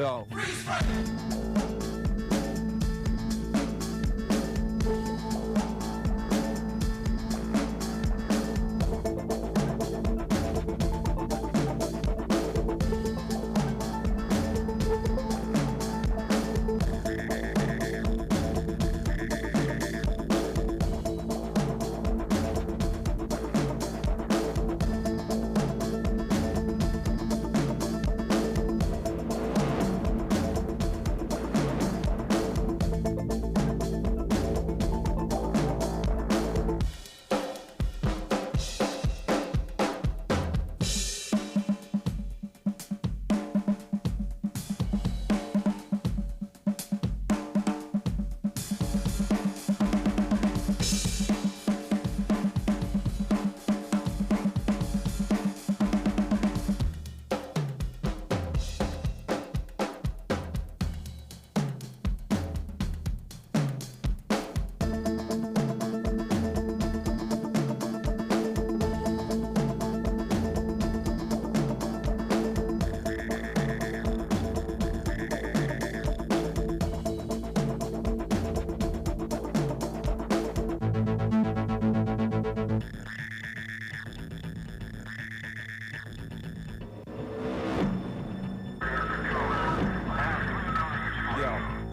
yo.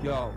Yo.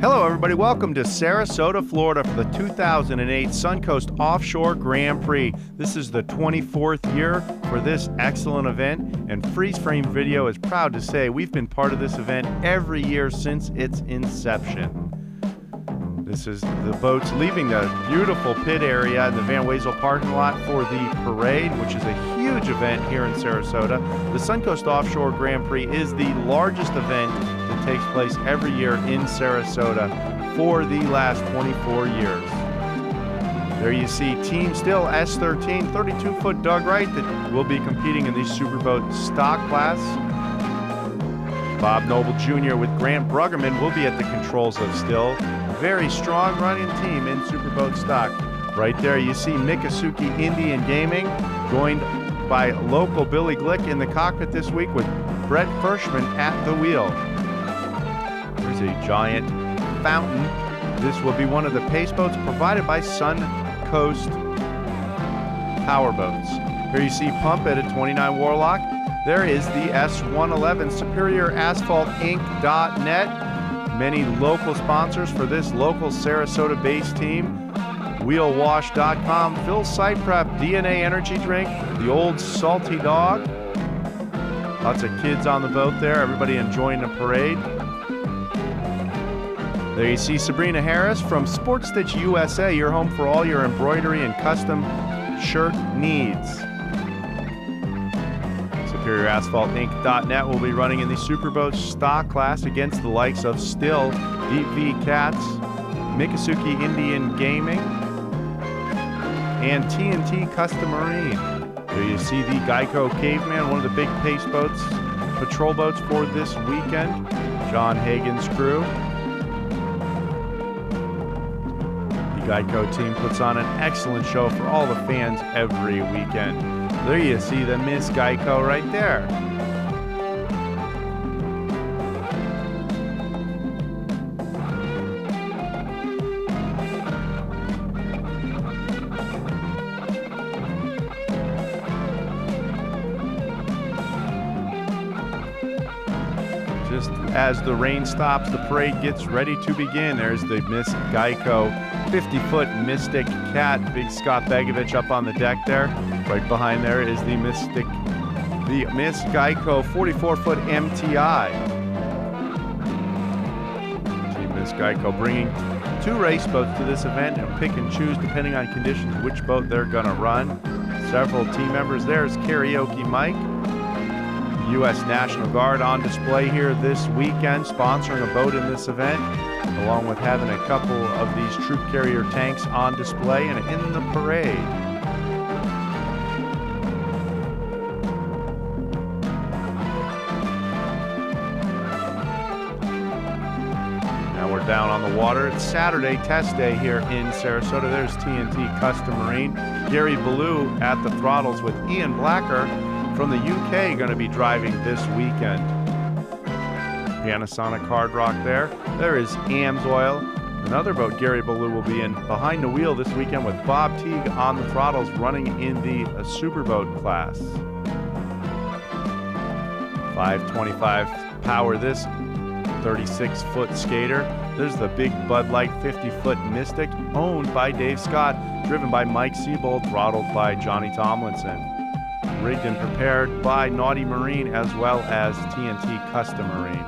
Hello, everybody. Welcome to Sarasota, Florida for the 2008 Suncoast Offshore Grand Prix. This is the 24th year for this excellent event, and Freeze Frame Video is proud to say we've been part of this event every year since its inception. This is the boats leaving the beautiful pit area in the Van Wezel parking lot for the parade, which is a huge event here in Sarasota. The Suncoast Offshore Grand Prix is the largest event that takes place every year in Sarasota for the last 24 years. There you see Team Still S13, 32-foot Doug Wright, that will be competing in the Superboat stock class. Bob Noble Jr. with Grant Bruggerman will be at the controls of Still. Very strong running team in Superboat stock. Right there you see Miccosukee Indian Gaming, joined by local Billy Glick in the cockpit this week with Brett Kirschman at the wheel. There's a giant fountain. This will be one of the pace boats provided by Suncoast Powerboats. Here you see Pump at a 29 Warlock. There is the S111 Superior Asphalt Inc.net. Many local sponsors for this local Sarasota-based team. Wheelwash.com, Phil Site Prep, DNA Energy Drink, the Old Salty Dog. Lots of kids on the boat there, everybody enjoying the parade. There you see Sabrina Harris from Sports Stitch USA, your home for all your embroidery and custom shirt needs. SuperiorAsphaltInc.net will be running in the Superboat stock class against the likes of Still, Deep V Cats, Miccosukee Indian Gaming, and TNT Custom Marine. There you see the Geico Caveman, one of the big pace boats, patrol boats for this weekend. John Hagen's crew. The Geico team puts on an excellent show for all the fans every weekend. There you see the Miss Geico right there. Just as the rain stops, the parade gets ready to begin. There's the Miss Geico 50-foot Mystic Cat. Big Scott Begovich up on the deck there. Right behind there is the Miss Geico 44-foot MTI. Team Miss Geico bringing 2 race boats to this event and pick and choose depending on conditions which boat they're going to run. Several team members. There's Karaoke Mike. U.S. National Guard on display here this weekend, sponsoring a boat in this event, along with having a couple of these troop carrier tanks on display and in the parade. Now we're down on the water. It's Saturday test day here in Sarasota. There's TNT Custom Marine. Gary Ballou at the throttles with Ian Blacker from the UK going to be driving this weekend. Panasonic Hard Rock there. There is Amsoil, another boat Gary Ballou will be in behind the wheel this weekend with Bob Teague on the throttles running in the Superboat class. 525 power this 36-foot skater. There's the big Bud Light 50-foot Mystic owned by Dave Scott, driven by Mike Siebold, throttled by Johnny Tomlinson. Rigged and prepared by Naughty Marine as well as TNT Custom Marine.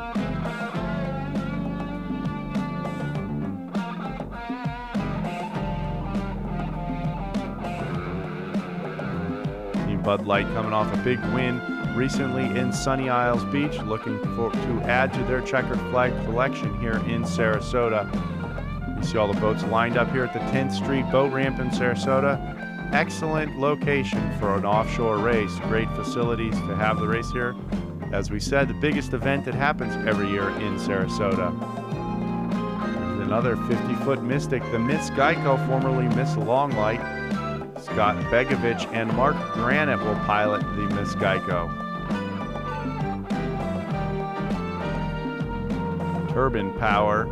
Team Bud Light coming off a big win recently in Sunny Isles Beach, looking to add to their checkered flag collection here in Sarasota. You see all the boats lined up here at the 10th Street Boat Ramp in Sarasota. Excellent location for an offshore race. Great facilities to have the race here. As we said, the biggest event that happens every year in Sarasota. There's another 50-foot Mystic, the Miss Geico, formerly Miss Longlight. Scott Begovich and Mark Granite will pilot the Miss Geico. Turbine power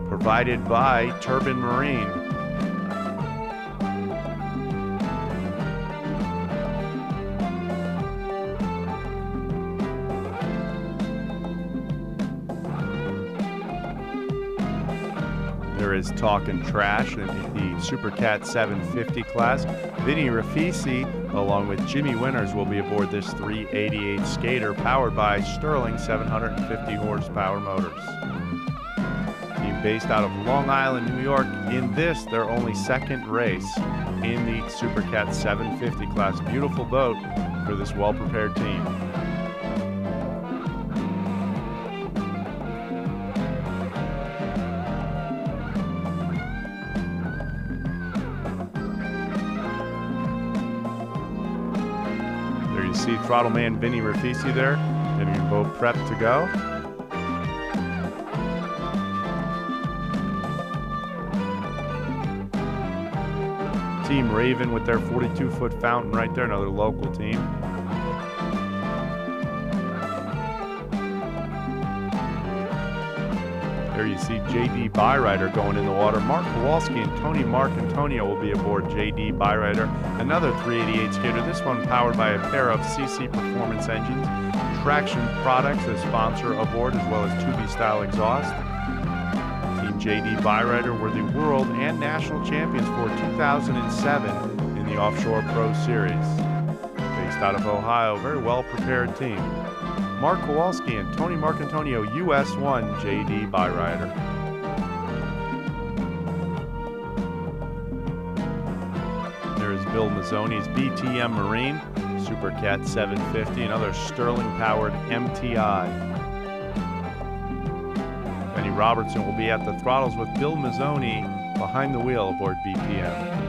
provided by Turbine Marine. There is Talkin' Trash in the Super Cat 750 class. Vinny Rafisi, along with Jimmy Winters, will be aboard this 388 skater powered by Sterling 750 horsepower motors. Team based out of Long Island, New York, in this, their only second race in the Super Cat 750 class. Beautiful boat for this well-prepared team. You see throttle man Vinny Rafisi there, getting your boat prepped to go. Team Raven with their 42-foot fountain right there, another local team. There you see J.D. Byrider going in the water. Mark Kowalski and Tony Marcantonio will be aboard J.D. Byrider, another 388 skater. This one powered by a pair of CC Performance engines. Traction Products as sponsor aboard, as well as Tubi-style exhaust. Team J.D. Byrider were the world and national champions for 2007 in the Offshore Pro Series. Based out of Ohio, very well-prepared team. Mark Kowalski and Tony Marcantonio, US 1, J.D. Byrider. There's Bill Mazzoni's BTM Marine, Super Cat 750, another Sterling-powered MTI. Benny Robertson will be at the throttles with Bill Mazzoni behind the wheel aboard BTM.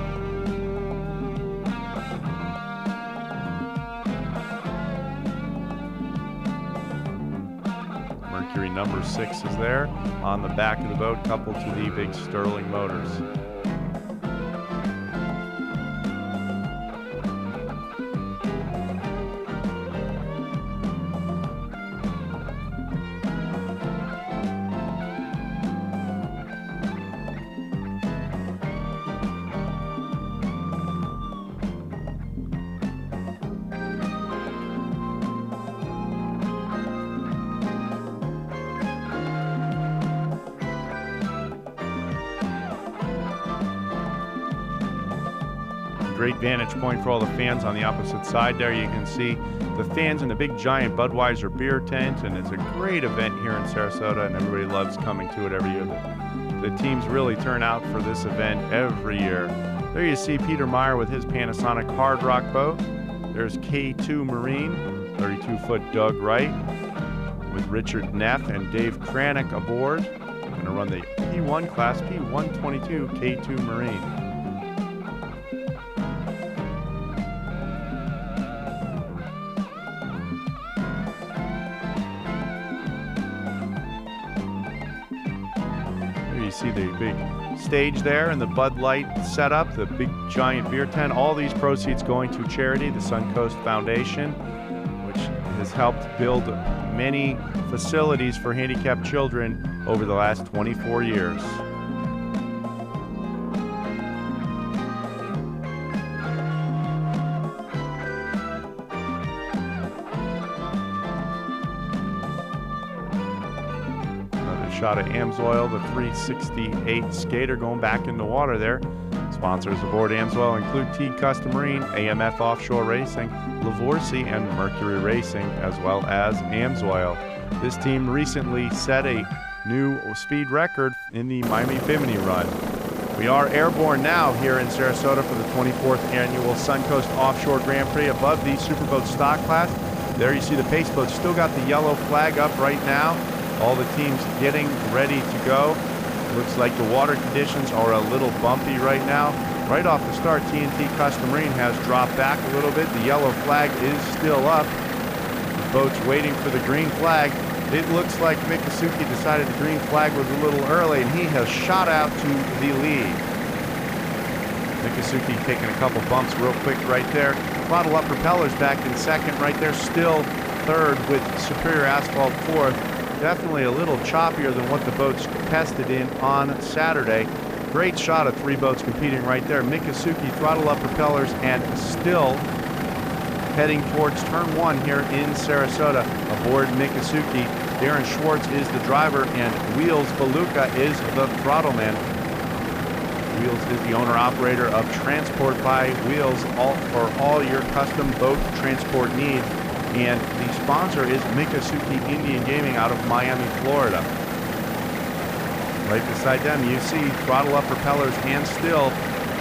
number 6 is there on the back of the boat, coupled to the big Sterling motors. Great vantage point for all the fans on the opposite side there. You can see the fans in the big giant Budweiser beer tent, and it's a great event here in Sarasota, and everybody loves coming to it every year. The teams really turn out for this event every year. There you see Peter Meyer with his Panasonic Hard Rock boat. There's K2 Marine, 32-foot Doug Wright, with Richard Neff and Dave Kranick aboard. Going to run the P1 class, P122 K2 Marine. See the big stage there and the Bud Light setup, the big giant beer tent. All these proceeds going to charity, the Suncoast Foundation, which has helped build many facilities for handicapped children over the last 24 years. Shot of Amsoil, the 368 skater going back in the water there. Sponsors aboard Amsoil include Teague Custom Marine, AMF Offshore Racing, Lavorsi, and Mercury Racing, as well as Amsoil. This team recently set a new speed record in the Miami Bimini Run. We are airborne now here in Sarasota for the 24th annual Suncoast Offshore Grand Prix above the Superboat stock class. There you see the pace boat still got the yellow flag up right now. All the teams getting ready to go. Looks like the water conditions are a little bumpy right now. Right off the start, TNT Custom Marine has dropped back a little bit. The yellow flag is still up. The boat's waiting for the green flag. It looks like Mikasuki decided the green flag was a little early, and he has shot out to the lead. Mikasuki taking a couple bumps real quick right there. Throttle up propellers back in second right there. Still third with Superior Asphalt fourth. Definitely a little choppier than what the boats tested in on Saturday. Great shot of 3 boats competing right there. Mikasuki, throttle up propellers, and still heading towards turn 1 here in Sarasota. Aboard Mikasuki, Darren Schwartz is the driver, and Wheels Beluga is the throttle man. Wheels is the owner-operator of Transport by Wheels, for all your custom boat transport needs. And the sponsor is Mikasuki Indian Gaming out of Miami, Florida. Right beside them, you see throttle up propellers and still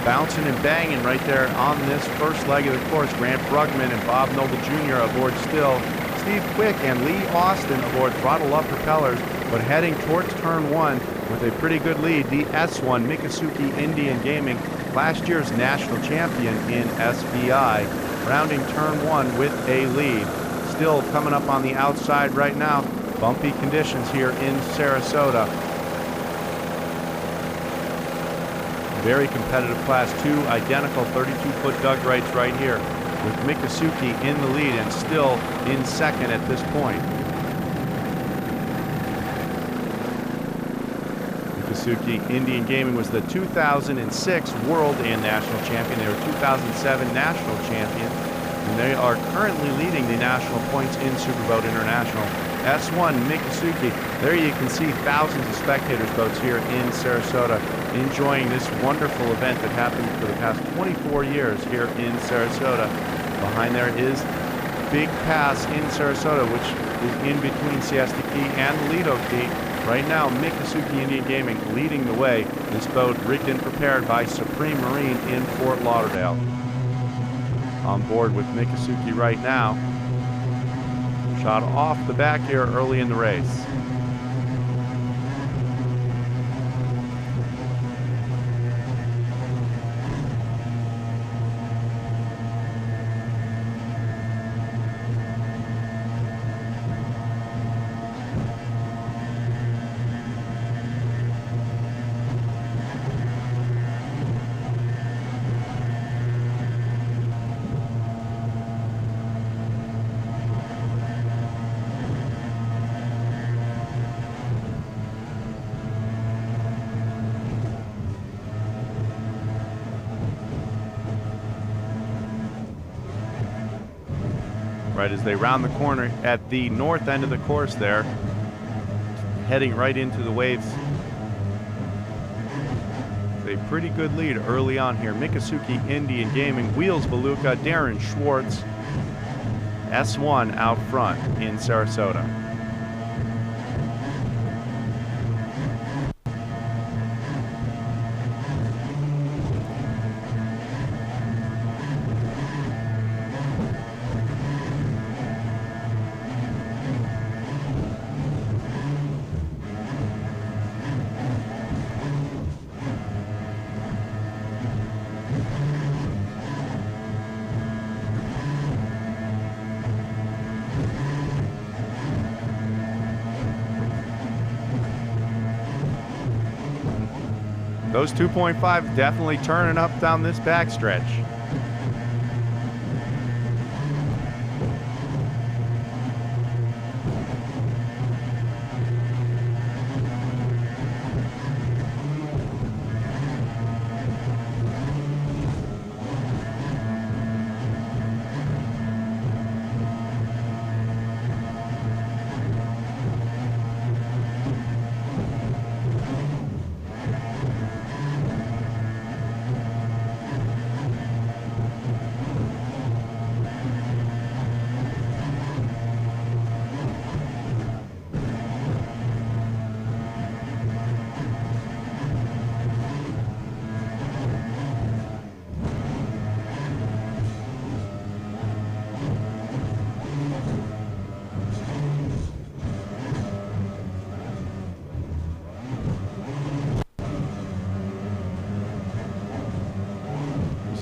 bouncing and banging right there on this first leg of the course. Grant Brugman and Bob Noble Jr. aboard still. Steve Quick and Lee Austin aboard throttle up propellers, but heading towards turn 1 with a pretty good lead. The S1 Mikasuki Indian Gaming, last year's national champion in SBI, rounding turn 1 with a lead. Still coming up on the outside right now. Bumpy conditions here in Sarasota. Very competitive class 2, identical 32-foot Doug Wrights right here, with Mikasuki in the lead and still in second at this point. Mikasuki Indian Gaming was the 2006 World and National Champion. They were 2007 National Champion. And they are currently leading the national points in Superboat International. S1 Mikasuki. There you can see thousands of spectators boats here in Sarasota enjoying this wonderful event that happened for the past 24 years here in Sarasota. Behind there is Big Pass in Sarasota, which is in between Siesta Key and Lido Key. Right now, Mikasuki Indian Gaming leading the way. This boat rigged and prepared by Supreme Marine in Fort Lauderdale. On board with Mikasuki right now. Shot off the back here early in the race. right as they round the corner at the north end of the course there, heading right into the waves. A pretty good lead early on here. Miccosukee Indian Gaming, Wheels Voluka, Darren Schwartz, S1 out front in Sarasota. Those 2.5 definitely turning up down this backstretch.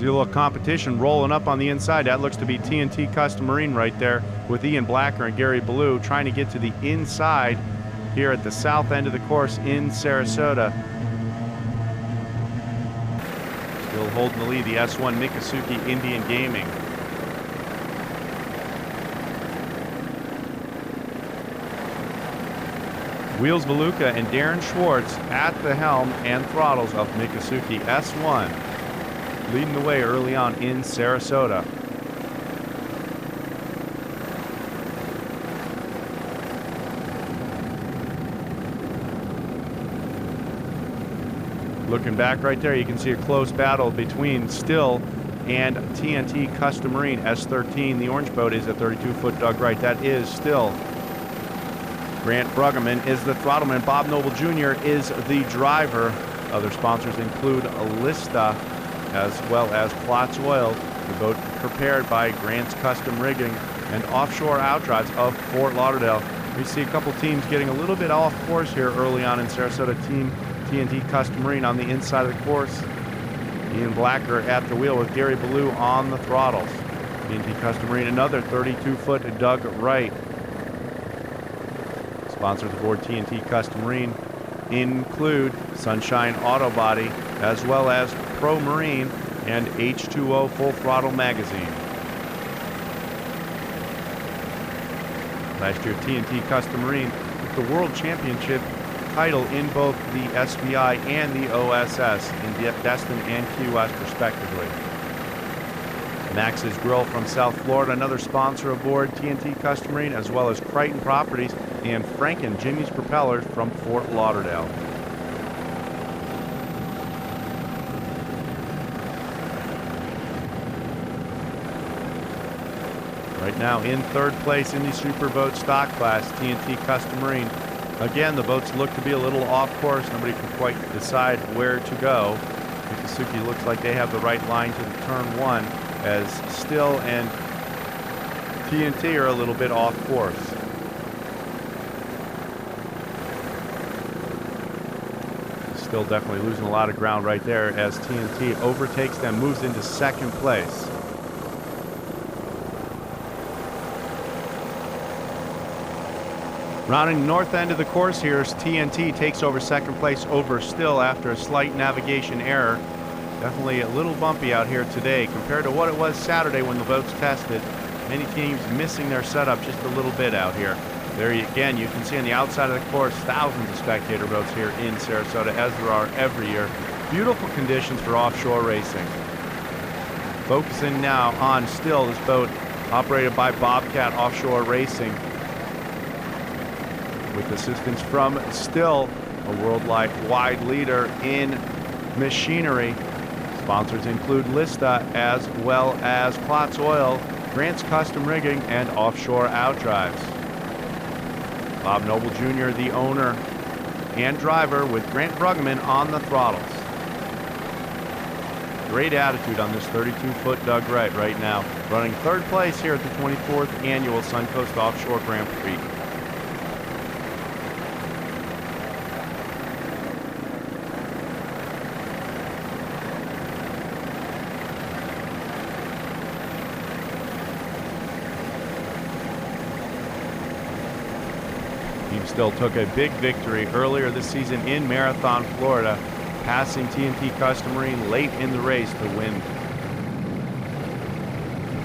See a little competition rolling up on the inside. That looks to be TNT Custom Marine right there with Ian Blacker and Gary Ballou trying to get to the inside here at the south end of the course in Sarasota. Still holding the lead, the S1 Miccosukee Indian Gaming. Wheels Voluka and Darren Schwartz at the helm and throttles of Miccosukee S1. Leading the way early on in Sarasota. Looking back right there, you can see a close battle between Still and TNT Custom Marine S13. The orange boat is a 32-foot dug right. That is Still. Grant Bruggeman is the throttleman. Bob Noble Jr. is the driver. Other sponsors include Alista, as well as Plot's Oil, the boat prepared by Grant's Custom Rigging, and Offshore Outdrives of Fort Lauderdale. We see a couple teams getting a little bit off course here early on in Sarasota. Team TNT Custom Marine on the inside of the course. Ian Blacker at the wheel with Gary Ballou on the throttles. TNT Custom Marine, another 32-foot dug right. Sponsors aboard TNT Custom Marine include Sunshine Auto Body, as well as Pro Marine and H2O Full Throttle Magazine. Last year, TNT Custom Marine took the World Championship title in both the SBI and the OSS in Destin and Key West, respectively. Max's Grill from South Florida, another sponsor aboard TNT Custom Marine, as well as Crichton Properties and Frank and Jimmy's Propellers from Fort Lauderdale. Right now in third place in the Superboat stock class, TNT Custom Marine. Again, the boats look to be a little off course. Nobody can quite decide where to go. Miccosukee looks like they have the right line to the turn one, as Still and TNT are a little bit off course. Still definitely losing a lot of ground right there as TNT overtakes them, moves into second place. Rounding the north end of the course here, TNT takes over second place over Still after a slight navigation error. Definitely a little bumpy out here today compared to what it was Saturday when the boats tested. Many teams missing their setup just a little bit out here. There again, you can see on the outside of the course, thousands of spectator boats here in Sarasota, as there are every year. Beautiful conditions for offshore racing. Focusing now on Still, this boat operated by Bobcat Offshore Racing, with assistance from Still, a worldwide leader in machinery. Sponsors include Lista, as well as Klotz Oil, Grant's Custom Rigging, and Offshore Outdrives. Bob Noble Jr., the owner and driver, with Grant Bruggeman on the throttles. Great attitude on this 32-foot Doug Wright right now, running third place here at the 24th Annual Suncoast Offshore Grand Prix. Team Still took a big victory earlier this season in Marathon, Florida, passing TNT Custom Marine late in the race to win.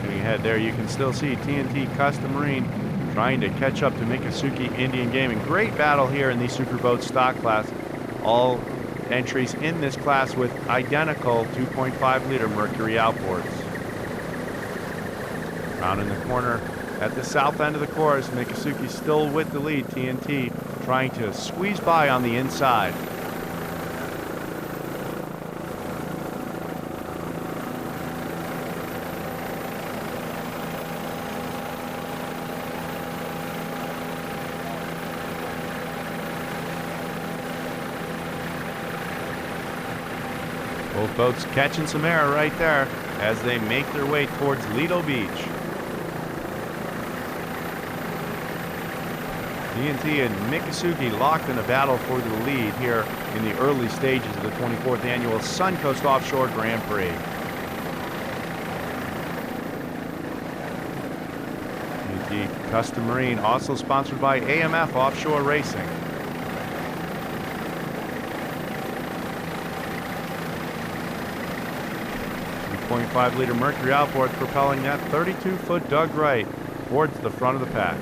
Looking ahead there, you can still see TNT Custom Marine trying to catch up to Miccosukee Indian Gaming. Great battle here in the Superboat stock class. All entries in this class with identical 2.5 liter Mercury outboards. Round in the corner at the south end of the course, Miccosukee still with the lead. TNT trying to squeeze by on the inside. Both boats catching some air right there as they make their way towards Lido Beach. TNT and Miccosukee locked in a battle for the lead here in the early stages of the 24th Annual Suncoast Offshore Grand Prix. TNT Custom Marine, also sponsored by AMF Offshore Racing. .5 liter Mercury outboard propelling that 32-foot Doug Wright towards the front of the pack.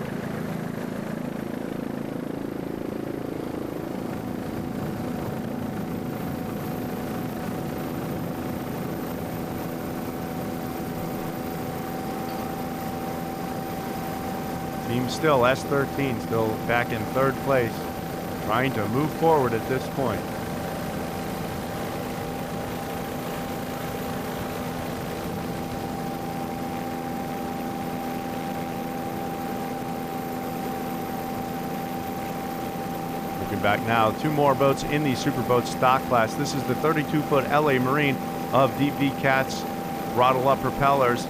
Team Still, S13, still back in third place, trying to move forward at this point. Back now, two more boats in the Superboat stock class. This is the 32-foot LA Marine of DV Cat's throttle up propellers,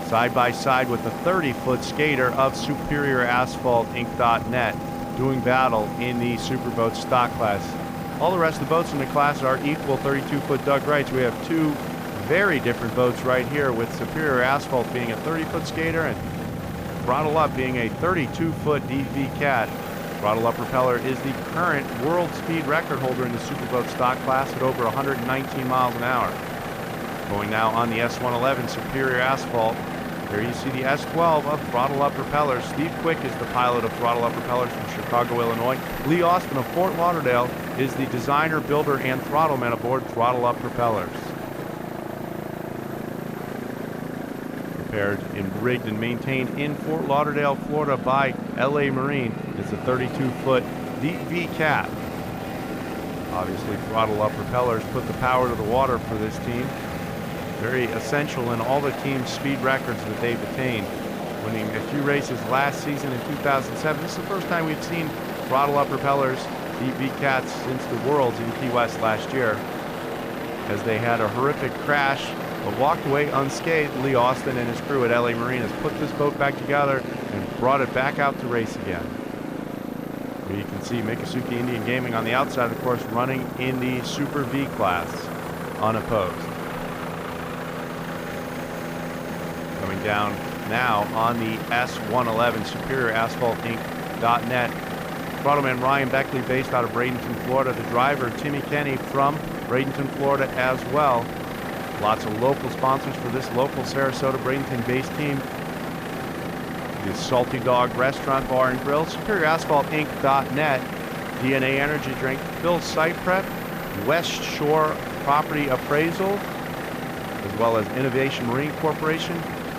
side by side with the 30-foot Skater of Superior Asphalt Inc.net, doing battle in the Superboat stock class. All the rest of the boats in the class are equal 32-foot Doug Wrights. We have two very different boats right here, with Superior Asphalt being a 30-foot Skater and Throttle Up being a 32-foot DV Cat. Throttle Up propeller is the current world speed record holder in the Superboat stock class at over 119 miles an hour. Going now on the S111 Superior Asphalt. There you see the S12 of Throttle Up propellers. Steve Quick is the pilot of Throttle Up propellers from Chicago, Illinois. Lee Austin of Fort Lauderdale is the designer, builder, and throttleman aboard Throttle Up propellers. Prepared and rigged and maintained in Fort Lauderdale, Florida by LA Marine is the 32-foot DV Cat. Obviously, Throttle Up propellers put the power to the water for this team. Very essential in all the team's speed records that they've attained. Winning a few races last season in 2007. This is the first time we've seen Throttle Up propellers, DV Cats, since the Worlds in Key West last year, as they had a horrific crash but walked away unscathed. Lee Austin and his crew at LA Marine has put this boat back together and brought it back out to race again. Here you can see Miccosukee Indian Gaming on the outside of the course, running in the Super V class, unopposed. Coming down now on the S111 Superior Asphalt Inc.net. Throttleman Ryan Beckley, based out of Bradenton, Florida. The driver, Timmy Kenny, from Bradenton, Florida as well. Lots of local sponsors for this local Sarasota Bradenton-based team. The Salty Dog Restaurant, Bar and Grill, Superior Asphalt Inc.net, DNA Energy Drink, Phil's Site Prep, West Shore Property Appraisal, as well as Innovation Marine Corporation,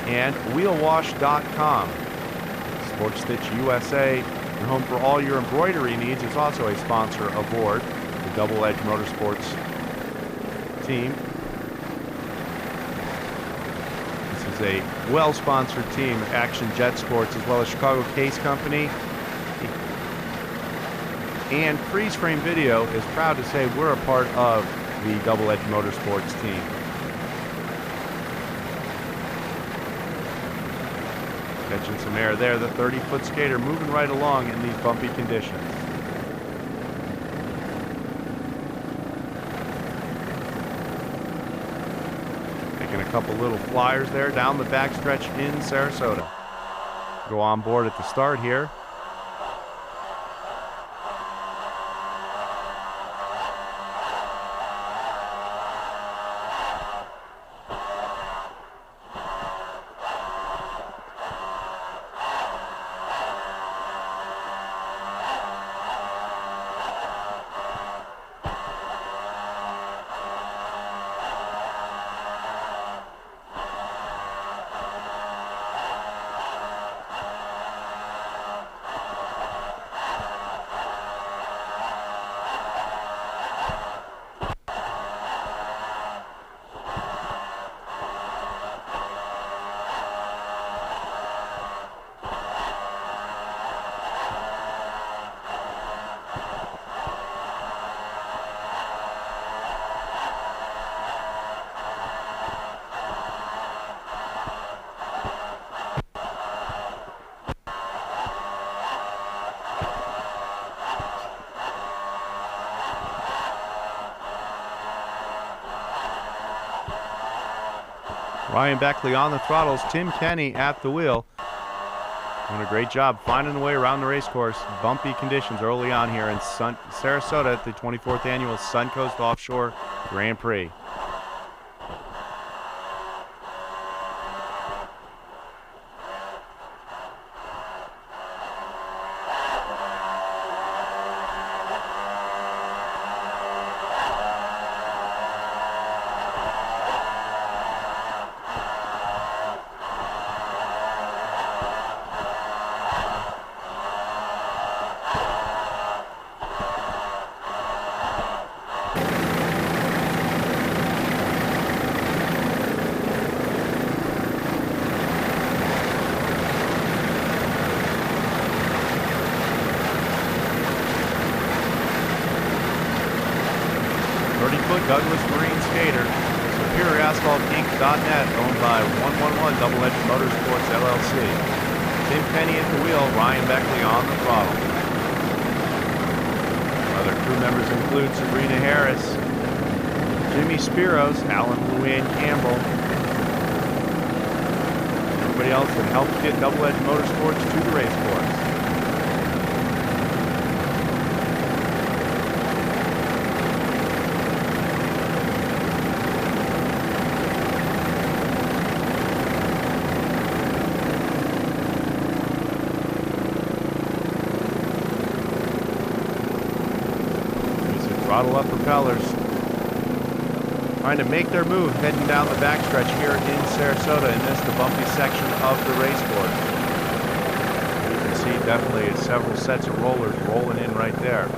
and wheelwash.com. Sports Stitch USA, your home for all your embroidery needs, is also a sponsor aboard the Double Edge Motorsports team. This is a well-sponsored team, Action Jet Sports, as well as Chicago Case Company. And Freeze Frame Video is proud to say we're a part of the Double Edge Motorsports team. Catching some air there, the 30-foot skater moving right along in these bumpy conditions. Taking a couple little flyers there down the backstretch in Sarasota. Go on board at the start here. Ryan Beckley on the throttles, Tim Kenny at the wheel. Doing a great job finding the way around the race course. Bumpy conditions early on here in Sarasota at the 24th annual Suncoast Offshore Grand Prix. Douglas Marine Skater, SuperiorAsphaltInc.net, owned by 111 Double Edge Motorsports LLC. Tim Penny at the wheel, Ryan Beckley on the throttle. Other crew members include Sabrina Harris, Jimmy Spiros, Alan Luann Campbell. Everybody else that helped get Double Edge Motorsports to the race course. Throttle up propellers. Trying to make their move heading down the backstretch here in Sarasota in this, the bumpy section of the race course. You can see definitely several sets of rollers rolling in right there.